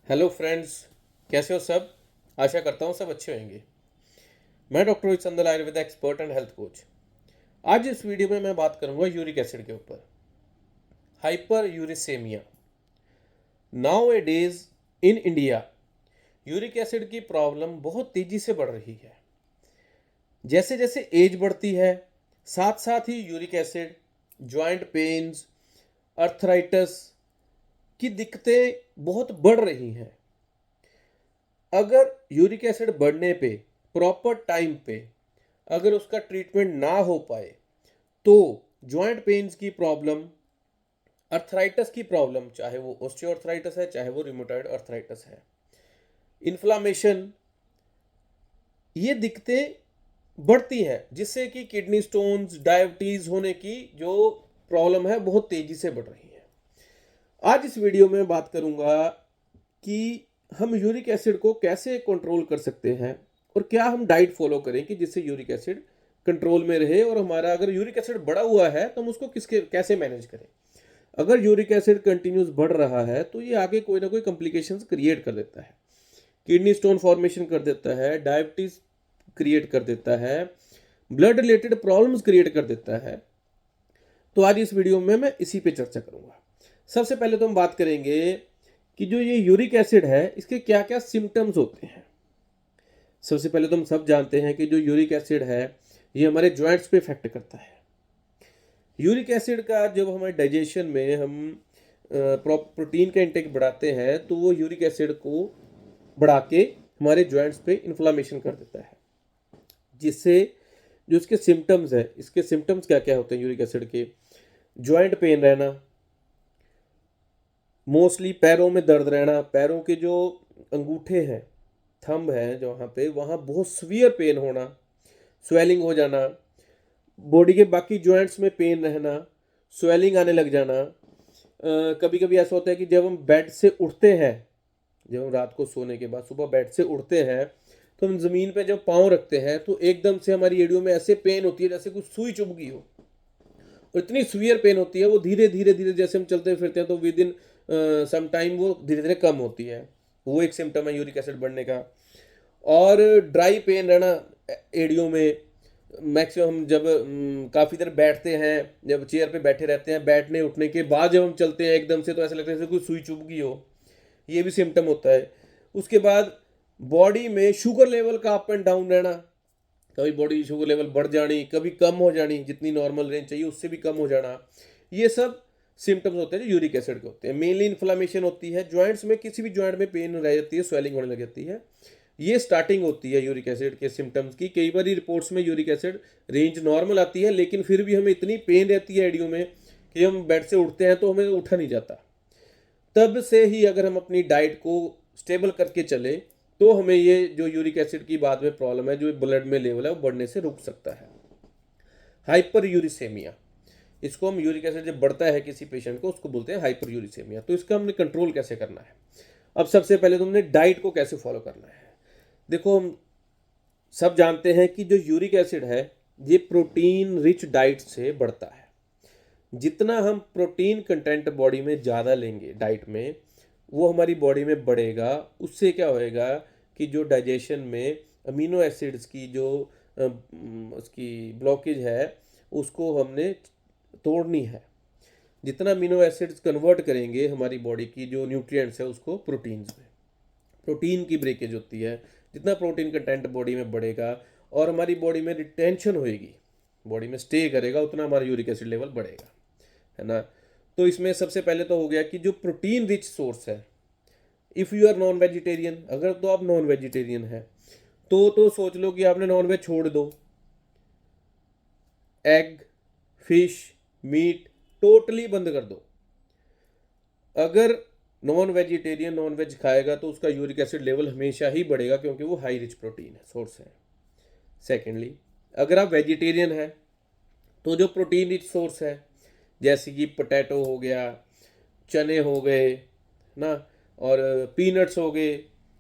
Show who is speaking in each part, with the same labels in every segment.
Speaker 1: Hello friends. कैसे हो सब। आशा करता हूँ सब अच्छे होंगे। मैं doctor Rohit Sandal, Ayurveda expert and health coach. आज इस वीडियो में मैं बात करूंगा यूरिक एसिड के ऊपर। Hyperuricemia. Nowadays in India uric acid की प्रॉब्लम बहुत तेज़ी से बढ़ रही है। जैसे जैसे एज बढ़ती है, साथ साथ ही uric acid, joint pains, arthritis की दिक्कतें बहुत बढ़ रही हैं। अगर यूरिक एसिड बढ़ने पे प्रॉपर टाइम पे अगर उसका ट्रीटमेंट ना हो पाए तो जॉइंट पेन्स की प्रॉब्लम, अर्थराइटिस की प्रॉब्लम, चाहे वो ऑस्टियोआर्थराइटिस है चाहे वो रिमोटॉइड अर्थराइटिस है, इन्फ्लामेशन, ये दिक्कतें बढ़ती हैं, जिससे कि किडनी स्टोन्स, डायबिटीज़ होने की जो प्रॉब्लम है बहुत तेज़ी से बढ़ रही है। आज इस वीडियो में बात करूंगा कि हम यूरिक एसिड को कैसे कंट्रोल कर सकते हैं और क्या हम डाइट फॉलो करें कि जिससे यूरिक एसिड कंट्रोल में रहे, और हमारा अगर यूरिक एसिड बढ़ा हुआ है तो हम उसको किसके कैसे मैनेज करें। अगर यूरिक एसिड कंटिन्यूस बढ़ रहा है तो ये आगे कोई ना कोई कॉम्प्लिकेशंस क्रिएट कर देता है, किडनी स्टोन फॉर्मेशन कर देता है, डायबिटीज क्रिएट कर देता है, ब्लड रिलेटेड प्रॉब्लम्स क्रिएट कर देता है। तो आज इस वीडियो में मैं इसी पे चर्चा करूंगा। सबसे पहले तो हम बात करेंगे कि जो ये यूरिक एसिड है इसके क्या क्या सिम्टम्स होते हैं। सबसे पहले तो हम सब जानते हैं कि जो यूरिक एसिड है ये हमारे जॉइंट्स पे इफेक्ट करता है। यूरिक एसिड का जब हमारे डाइजेशन में हम प्रोटीन का इंटेक बढ़ाते हैं तो वो यूरिक एसिड को बढ़ा के हमारे जॉइंट्स पे इन्फ्लामेशन कर देता है, जिससे जो इसके सिम्टम्स है, इसके सिम्टम्स क्या क्या होते हैं यूरिक एसिड के। जॉइंट पेन रहना, मोस्टली पैरों में दर्द रहना, पैरों के जो अंगूठे हैं, थंब है जहाँ पे, वहाँ बहुत सीवियर पेन होना, स्वेलिंग हो जाना, बॉडी के बाकी जॉइंट्स में पेन रहना, स्वेलिंग आने लग जाना। कभी कभी ऐसा होता है कि जब हम बेड से उठते हैं, जब हम रात को सोने के बाद सुबह बेड से उठते हैं तो हम ज़मीन पे जब पाँव रखते हैं तो एकदम से हमारी एड़ियों में ऐसे पेन होती है जैसे कुछ सुई चुभ गई हो, और इतनी सीवियर पेन होती है। वो धीरे धीरे धीरे जैसे हम चलते फिरते हैं तो विद इन सम टाइम वो धीरे धीरे कम होती है। वो एक सिम्टम है यूरिक एसिड बढ़ने का। और ड्राई पेन रहना एड़ियों में। मैक्सिमम हम जब काफ़ी देर बैठते हैं, जब चेयर पे बैठे रहते हैं, बैठने उठने के बाद जब हम चलते हैं एकदम से तो ऐसा लगता है जैसे कोई सुई चुभ गई हो, ये भी सिम्टम होता है। उसके बाद बॉडी में शुगर लेवल का अप एंड डाउन रहना, कभी बॉडी शुगर लेवल बढ़ जानी, कभी कम हो जानी, जितनी नॉर्मल रेंज चाहिए उससे भी कम हो जाना। ये सब सिम्टम्स होते हैं जो यूरिक एसिड के होते हैं। मेनली इन्फ्लामेशन होती है जॉइंट्स में, किसी भी जॉइंट में पेन रह जाती है, स्वेलिंग होने लग जाती है। ये स्टार्टिंग होती है यूरिक एसिड के सिम्टम्स की। कई बार रिपोर्ट्स में यूरिक एसिड रेंज नॉर्मल आती है, लेकिन फिर भी हमें इतनी पेन रहती है एडियो में कि हम बेड से उठते हैं तो हमें उठा नहीं जाता। तब से ही अगर हम अपनी डाइट को स्टेबल करके चले तो हमें ये जो यूरिक एसिड की बाद में प्रॉब्लम है, जो ब्लड में लेवल है, वो बढ़ने से रुक सकता है। हाइपर यूरिसेमिया, इसको हम यूरिक एसिड जब बढ़ता है किसी पेशेंट को उसको बोलते हैं हाइपर यूरिसेमिया। तो इसका हमने कंट्रोल कैसे करना है। अब सबसे पहले तो हमने डाइट को कैसे फॉलो करना है। देखो, हम सब जानते हैं कि जो यूरिक एसिड है ये प्रोटीन रिच डाइट से बढ़ता है। जितना हम प्रोटीन कंटेंट बॉडी में ज़्यादा लेंगे डाइट में, वो हमारी बॉडी में बढ़ेगा। उससे क्या होएगा कि जो डाइजेशन में अमीनो एसिड्स की जो उसकी ब्लॉकेज है उसको हमने तोड़नी है। जितना अमीनो एसिड्स कन्वर्ट करेंगे हमारी बॉडी की जो न्यूट्रिएंट्स है उसको प्रोटीन्स में, प्रोटीन की ब्रेकेज होती है। जितना प्रोटीन कंटेंट बॉडी में बढ़ेगा और हमारी बॉडी में रिटेंशन होएगी, बॉडी में स्टे करेगा, उतना हमारा यूरिक एसिड लेवल बढ़ेगा, है ना। तो इसमें सबसे पहले तो हो गया कि जो प्रोटीन रिच सोर्स है, if you are non vegetarian, अगर तो आप नॉन वेजिटेरियन है तो सोच लो कि आपने नॉन वेज छोड़ दो। एग, फिश, मीट टोटली बंद कर दो। अगर नॉन वेजिटेरियन नॉन वेज खाएगा तो उसका यूरिक एसिड लेवल हमेशा ही बढ़ेगा, क्योंकि वो हाई रिच प्रोटीन है सोर्स है। सेकेंडली, अगर आप वेजिटेरियन है तो जो प्रोटीन रिच सोर्स है जैसे कि पोटैटो हो गया, चने हो गए ना, और पीनट्स हो गए,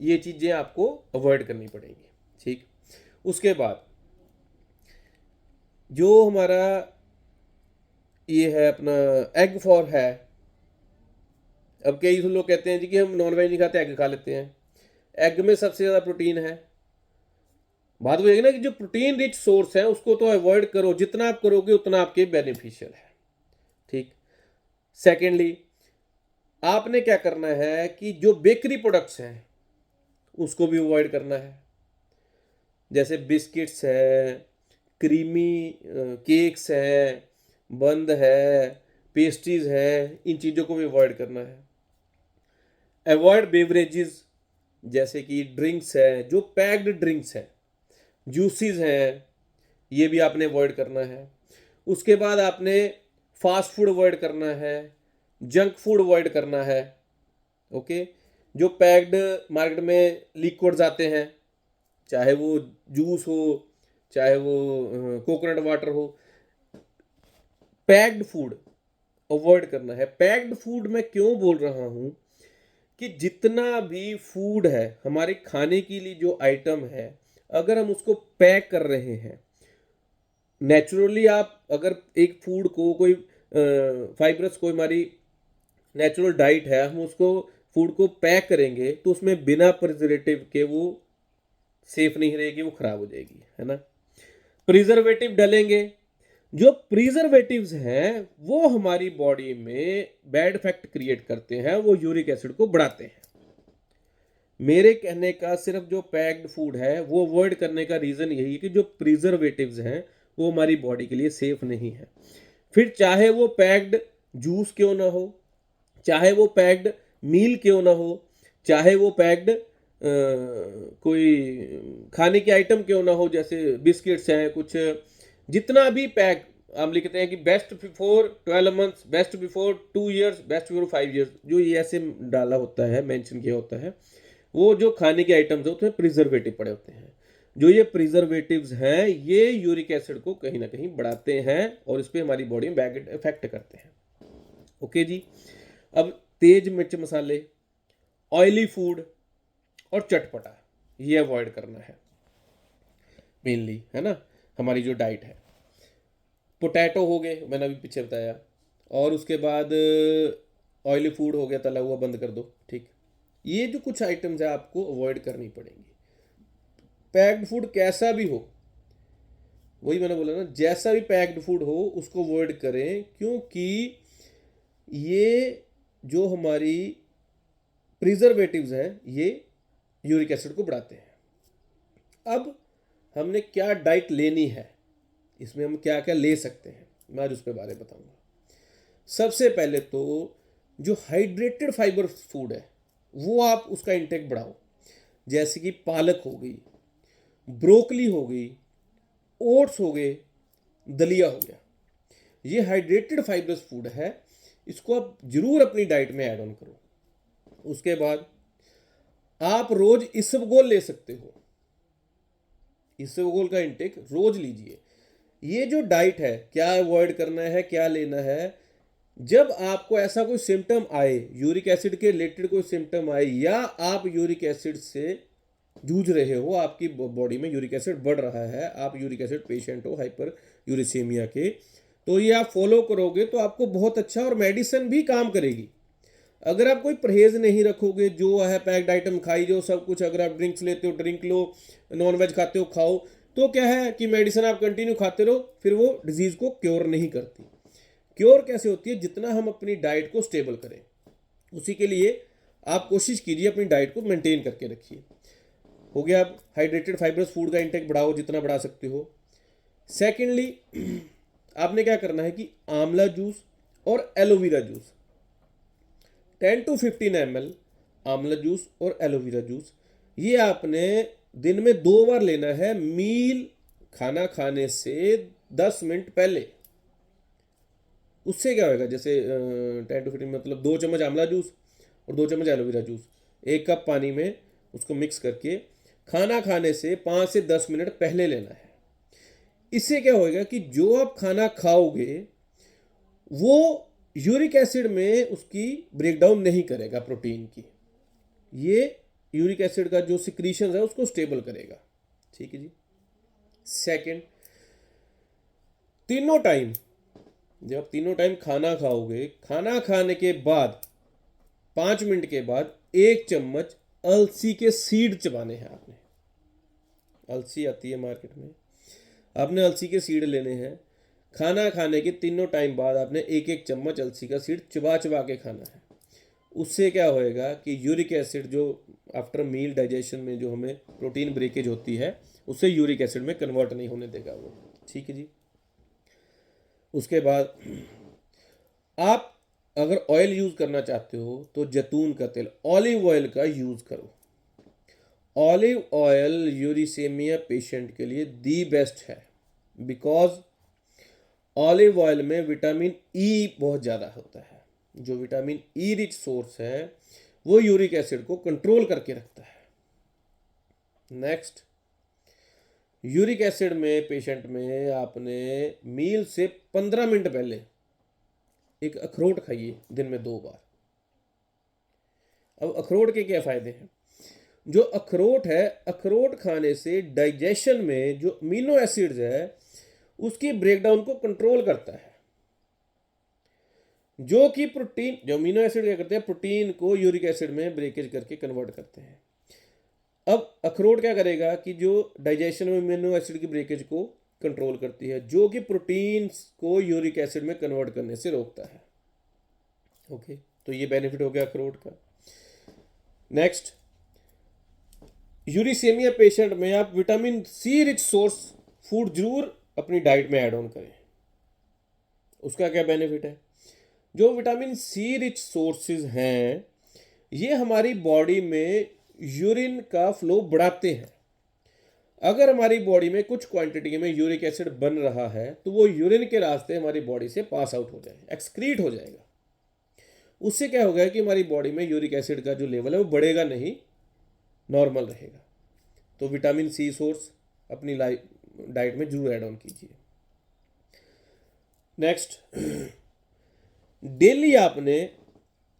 Speaker 1: ये चीज़ें आपको अवॉइड करनी पड़ेंगी। ठीक। उसके बाद जो हमारा ये है अपना एग फॉर है, अब कई लोग कहते हैं जी कि हम नॉन वेज नहीं खाते, एग खा लेते हैं। एग में सबसे ज़्यादा प्रोटीन है। बात वो है ना कि जो प्रोटीन रिच सोर्स है उसको तो अवॉइड करो, जितना आप करोगे उतना आपके बेनिफिशियल है। ठीक। सेकेंडली, आपने क्या करना है कि जो बेकरी प्रोडक्ट्स हैं उसको भी अवॉइड करना है। जैसे बिस्किट्स है, क्रीमी केक्स है, बंद है, पेस्ट्रीज है, इन चीज़ों को भी अवॉइड करना है। अवॉइड बेवरेजेस, जैसे कि ड्रिंक्स है, जो पैक्ड ड्रिंक्स है, जूसेस हैं, ये भी आपने अवॉइड करना है। उसके बाद आपने फास्ट फूड अवॉइड करना है, जंक फूड अवॉइड करना है। ओके। जो पैक्ड मार्केट में लिक्विड्स आते हैं, चाहे वो जूस हो, चाहे वो कोकोनट वाटर हो, पैक्ड फूड अवॉइड करना है। पैक्ड फूड मैं क्यों बोल रहा हूँ कि जितना भी फूड है हमारे खाने के लिए, जो आइटम है, अगर हम उसको पैक कर रहे हैं नेचुरली, आप अगर एक फूड को कोई फाइब्रस, कोई हमारी नेचुरल डाइट है, हम उसको फूड को पैक करेंगे तो उसमें बिना प्रिजर्वेटिव के वो सेफ नहीं रहेगी, वो खराब हो जाएगी, है ना। प्रिजर्वेटिव डालेंगे, जो प्रिजर्वेटिव्स हैं वो हमारी बॉडी में बैड इफेक्ट क्रिएट करते हैं, वो यूरिक एसिड को बढ़ाते हैं। मेरे कहने का सिर्फ जो पैक्ड फूड है वो अवॉइड करने का रीज़न यही है कि जो प्रिजर्वेटिव्स हैं वो हमारी बॉडी के लिए सेफ नहीं है। फिर चाहे वो पैक्ड जूस क्यों ना हो, चाहे वो पैक्ड मील क्यों ना हो, चाहे वो पैक्ड कोई खाने के आइटम क्यों ना हो, जैसे बिस्किट्स हैं कुछ, जितना भी पैक हम लिखते हैं कि best before 12 months, best before 2 years, best before 5 years, जो ये ऐसे डाला होता है, मेंशन किया होता है, वो जो खाने के आइटम्स होते हैं प्रिजर्वेटिव पड़े होते हैं। जो ये प्रिजर्वेटिव्स हैं ये यूरिक एसिड को कहीं ना कहीं बढ़ाते हैं और इस पर हमारी बॉडी में बैड इफेक्ट करते हैं। ओके जी। अब तेज मिर्च मसाले, ऑयली फूड और चटपटा, ये अवॉइड करना है मेनली, है ना, हमारी जो डाइट है। पोटैटो हो गए, मैंने अभी पीछे बताया, और उसके बाद ऑयली फूड हो गया, तला हुआ बंद कर दो। ठीक। ये जो कुछ आइटम्स है आपको अवॉइड करनी पड़ेंगी। पैक्ड फूड कैसा भी हो, वही मैंने बोला ना, जैसा भी पैक्ड फूड हो उसको अवॉइड करें, क्योंकि ये जो हमारी प्रिजर्वेटिव्स हैं ये यूरिक एसिड को बढ़ाते हैं। अब हमने क्या डाइट लेनी है, इसमें हम क्या क्या ले सकते हैं, मैं आज उस पर बारे में बताऊंगा। सबसे पहले तो जो हाइड्रेटेड फाइबर फूड है वो आप उसका इंटेक बढ़ाओ, जैसे कि पालक हो गई, ब्रोकली हो गई, ओट्स हो गए, दलिया हो गया। ये हाइड्रेटेड फाइबरस फूड है, इसको आप जरूर अपनी डाइट में ऐड ऑन करो। उसके बाद आप रोज इसबगोल ले सकते हो, इसबगोल का इंटेक रोज लीजिए। ये जो डाइट है, क्या अवॉइड करना है, क्या लेना है, जब आपको ऐसा कोई सिम्टम आए, यूरिक एसिड के रिलेटेड कोई सिम्टम आए, या आप यूरिक एसिड से जूझ रहे हो, आपकी बॉडी में यूरिक एसिड बढ़ रहा है, आप यूरिक एसिड पेशेंट हो हाइपर यूरिसेमिया के, तो ये आप फॉलो करोगे तो आपको बहुत अच्छा, और मेडिसिन भी काम करेगी। अगर आप कोई परहेज नहीं रखोगे, जो है पैक्ड आइटम खाई जो सब कुछ, अगर आप ड्रिंक्स लेते हो ड्रिंक लो, नॉन वेज खाते हो खाओ, तो क्या है कि मेडिसिन आप कंटिन्यू खाते रहो, फिर वो डिजीज को क्योर नहीं करती। क्योर कैसे होती है, जितना हम अपनी डाइट को स्टेबल करें, उसी के लिए आप कोशिश कीजिए अपनी डाइट को मेंटेन करके रखिए। हो गया, आप हाइड्रेटेड फाइबरस फूड का इंटेक बढ़ाओ जितना बढ़ा सकते हो। सेकेंडली, आपने क्या करना है कि आंवला जूस और एलोवेरा जूस, 10 to 15 ml आंवला जूस और एलोवेरा जूस, ये आपने दिन में 2 बार लेना है, मील खाना खाने से 10 मिनट पहले। उससे क्या होगा, जैसे 10 to 15 मतलब 2 चम्मच आंवला जूस और 2 चम्मच एलोवेरा जूस 1 कप पानी में उसको मिक्स करके खाना खाने से 5 से 10 मिनट पहले लेना है। इससे क्या होगा कि जो आप खाना खाओगे वो यूरिक एसिड में उसकी ब्रेकडाउन नहीं करेगा प्रोटीन की, ये यूरिक एसिड का जो सिक्रीशन है उसको स्टेबल करेगा। ठीक है जी। सेकंड, तीनों टाइम, जब तीनों टाइम खाना खाओगे, खाना खाने के बाद 5 मिनट के बाद 1 चम्मच अलसी के सीड चबाने हैं आपने। अलसी आती है मार्केट में, आपने अलसी के सीड लेने हैं। खाना खाने के तीनों टाइम बाद आपने 1 1 चम्मच अलसी का सीड चबा चबा के खाना है। उससे क्या होएगा कि यूरिक एसिड जो आफ्टर मील डाइजेशन में जो हमें प्रोटीन ब्रेकेज होती है, उससे यूरिक एसिड में कन्वर्ट नहीं होने देगा वो। ठीक है जी। उसके बाद आप अगर ऑयल यूज़ करना चाहते हो तो जैतून का तेल, ऑलिव ऑयल का यूज़ करो। ऑलिव ऑयल यूरिसेमिया पेशेंट के लिए दी बेस्ट है, बिकॉज ऑलिव ऑयल में विटामिन ई बहुत ज़्यादा होता है। जो विटामिन ई रिच सोर्स है वो यूरिक एसिड को कंट्रोल करके रखता है। नेक्स्ट, यूरिक एसिड में पेशेंट में आपने मील से 15 मिनट पहले एक अखरोट खाइए दिन में 2 बार। अब अखरोट के क्या फ़ायदे हैं? जो अखरोट है, अखरोट खाने से डाइजेशन में जो अमीनो एसिड्स है उसकी ब्रेकडाउन को कंट्रोल करता है, जो कि प्रोटीन, जो अमीनो एसिड क्या करते हैं, प्रोटीन को यूरिक एसिड में ब्रेकेज करके कन्वर्ट करते हैं। अब अखरोट क्या करेगा कि जो डाइजेशन में अमीनो एसिड की ब्रेकेज को कंट्रोल करती है, जो कि प्रोटीन्स को यूरिक एसिड में कन्वर्ट करने से रोकता है। ओके, तो ये बेनिफिट हो गया अखरोट का। नेक्स्ट, यूरिसेमिया पेशेंट में आप vitamin C rich source food जरूर अपनी डाइट में ऐड ऑन करें। उसका क्या बेनिफिट है? जो विटामिन सी रिच सोर्सेज हैं ये हमारी बॉडी में यूरिन का फ्लो बढ़ाते हैं। अगर हमारी बॉडी में कुछ क्वांटिटी में यूरिक एसिड बन रहा है तो वो यूरिन के रास्ते हमारी बॉडी से पास आउट हो जाएगा, एक्सक्रीट हो जाएगा। उससे क्या होगा कि हमारी बॉडी में यूरिक एसिड का जो लेवल है वो बढ़ेगा नहीं, नॉर्मल रहेगा। तो विटामिन सी सोर्स अपनी डाइट में जरूर ऐड ऑन कीजिए। नेक्स्ट, डेली आपने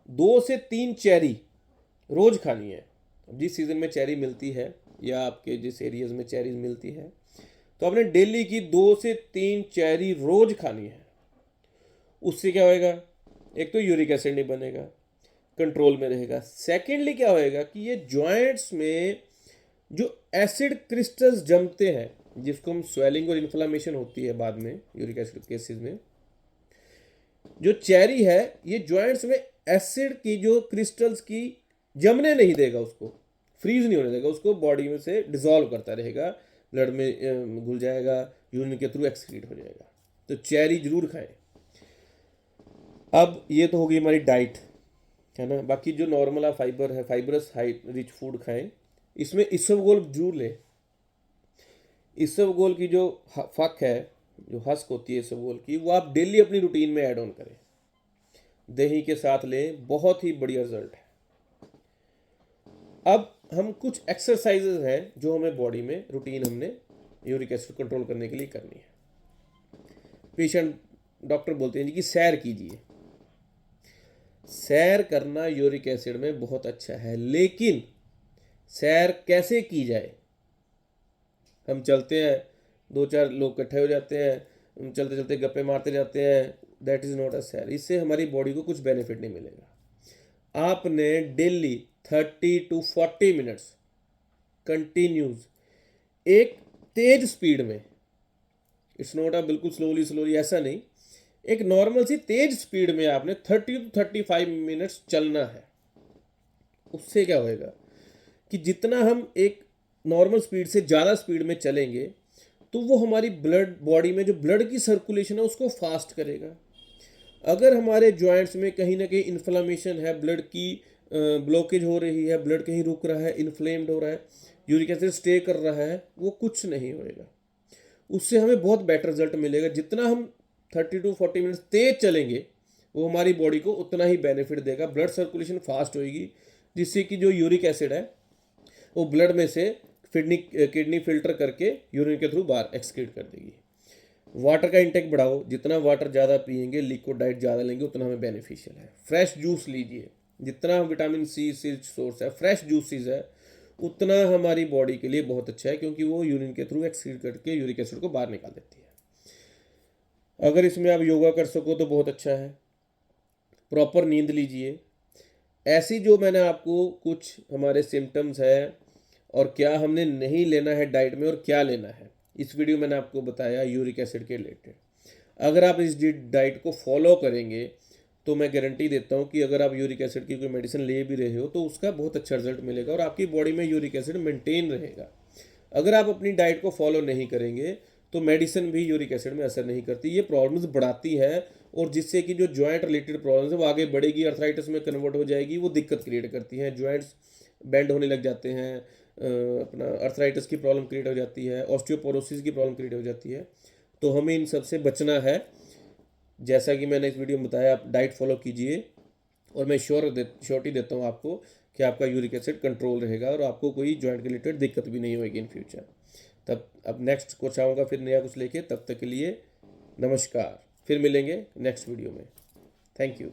Speaker 1: 2 से 3 चेरी रोज खानी है। जिस सीजन में चेरी मिलती है या आपके जिस एरियाज में चेरीज मिलती है तो आपने डेली की 2 से 3 चेरी रोज खानी है। उससे क्या होएगा? एक तो यूरिक एसिड नहीं बनेगा, कंट्रोल में रहेगा। सेकेंडली क्या होएगा कि ये जॉइंट्स में जो एसिड क्रिस्टल्स जमते हैं, जिसको हम स्वेलिंग और इन्फ्लामेशन होती है बाद में यूरिक एसिड केसेस में, जो चेरी है ये जॉइंट्स में एसिड की जो क्रिस्टल्स की जमने नहीं देगा, उसको फ्रीज नहीं होने देगा, उसको बॉडी में से डिसॉल्व करता रहेगा, ब्लड में घुल जाएगा, यूरिन के थ्रू एक्सक्रीट हो जाएगा। तो चेरी जरूर खाएं। अब ये तो होगी हमारी डाइट, है ना। बाकी जो नॉर्मल फाइबर है, फाइबरस हाई रिच फूड खाएं। इसमें इसबगोल जरूर लें। इसबगोल की जो फक है, जो हस्क होती है इसबगोल की, वो आप डेली अपनी रूटीन में ऐड ऑन करें, दही के साथ लें, बहुत ही बढ़िया रिजल्ट है। अब हम कुछ एक्सरसाइजेज हैं जो हमें बॉडी में रूटीन हमने यूरिक एसिड कंट्रोल करने के लिए करनी है। पेशेंट, डॉक्टर बोलते हैं जी कि सैर कीजिए। सैर करना यूरिक एसिड में बहुत अच्छा है, लेकिन सैर कैसे की जाए? हम चलते हैं, 2 4 लोग इकट्ठे हो जाते हैं, हम चलते चलते गप्पे मारते जाते हैं, दैट इज़ नॉट अ सैर। इससे हमारी बॉडी को कुछ बेनिफिट नहीं मिलेगा। आपने डेली 30 to 40 मिनट्स कंटिन्यूज एक तेज स्पीड में, इट्स नॉट अ बिल्कुल स्लोली स्लोली, ऐसा नहीं, एक नॉर्मल सी तेज स्पीड में आपने 30 to 35 मिनट्स चलना है। उससे क्या होएगा कि जितना हम एक नॉर्मल स्पीड से ज़्यादा स्पीड में चलेंगे तो वो हमारी ब्लड, बॉडी में जो ब्लड की सर्कुलेशन है उसको फास्ट करेगा। अगर हमारे जॉइंट्स में कहीं ना कहीं इन्फ्लामेशन है, ब्लड की ब्लॉकेज हो रही है, ब्लड कहीं रुक रहा है, इन्फ्लेम्ड हो रहा है, यूरिक एसिड स्टे कर रहा है, वो कुछ नहीं होएगा। उससे हमें बहुत बेटर रिजल्ट मिलेगा। जितना हम 30 to 40 मिनट्स तेज चलेंगे वो हमारी बॉडी को उतना ही बेनिफिट देगा। ब्लड सर्कुलेशन फास्ट होएगी, जिससे कि जो यूरिक एसिड है वो ब्लड में से किडनी फिल्टर करके यूरिन के थ्रू बाहर एक्सक्रीट कर देगी। वाटर का इंटेक बढ़ाओ, जितना वाटर ज़्यादा पियेंगे, लिक्विड डाइट ज़्यादा लेंगे, उतना हमें बेनिफिशियल है। फ्रेश जूस लीजिए, जितना विटामिन सी सोर्स है, फ्रेश जूसेस है, उतना हमारी बॉडी के लिए बहुत अच्छा है, क्योंकि वो यूरिन के थ्रू एक्सक्रीट करके यूरिक एसिड को बाहर निकाल देती है। अगर इसमें आप योगा कर सको तो बहुत अच्छा है। प्रॉपर नींद लीजिए, ऐसी जो मैंने आपको कुछ हमारे सिम्टम्स है और क्या हमने नहीं लेना है डाइट में और क्या लेना है, इस वीडियो मैंने आपको बताया यूरिक एसिड के रिलेटेड। अगर आप इस डाइट को फॉलो करेंगे तो मैं गारंटी देता हूँ कि अगर आप यूरिक एसिड की कोई मेडिसिन ले भी रहे हो तो उसका बहुत अच्छा रिजल्ट मिलेगा और आपकी बॉडी में यूरिक एसिड मेंटेन रहेगा। अगर आप अपनी डाइट को फॉलो नहीं करेंगे तो मेडिसिन भी यूरिक एसिड में असर नहीं करती, ये प्रॉब्लम्स बढ़ाती है और जिससे कि जो जॉइंट रिलेटेड प्रॉब्लम्स है वो आगे बढ़ेगी, अर्थराइटिस में कन्वर्ट हो जाएगी, वो दिक्कत क्रिएट करती हैं, जॉइंट्स बेंड होने लग जाते हैं, अपना अर्थराइटिस की प्रॉब्लम क्रिएट हो जाती है, ऑस्टियोपोरोसिस की प्रॉब्लम क्रिएट हो जाती है। तो हमें इन सब से बचना है। जैसा कि मैंने इस वीडियो में बताया, आप डाइट फॉलो कीजिए और मैं श्योरिटी देता हूँ आपको कि आपका यूरिक एसिड कंट्रोल रहेगा और आपको कोई जॉइंट के रिलेटेड दिक्कत भी नहीं होगी इन फ्यूचर। तब अब नेक्स्ट कुछ आऊँगा फिर नया कुछ लेके, तब तक के लिए नमस्कार। फिर मिलेंगे नेक्स्ट वीडियो में। Thank you.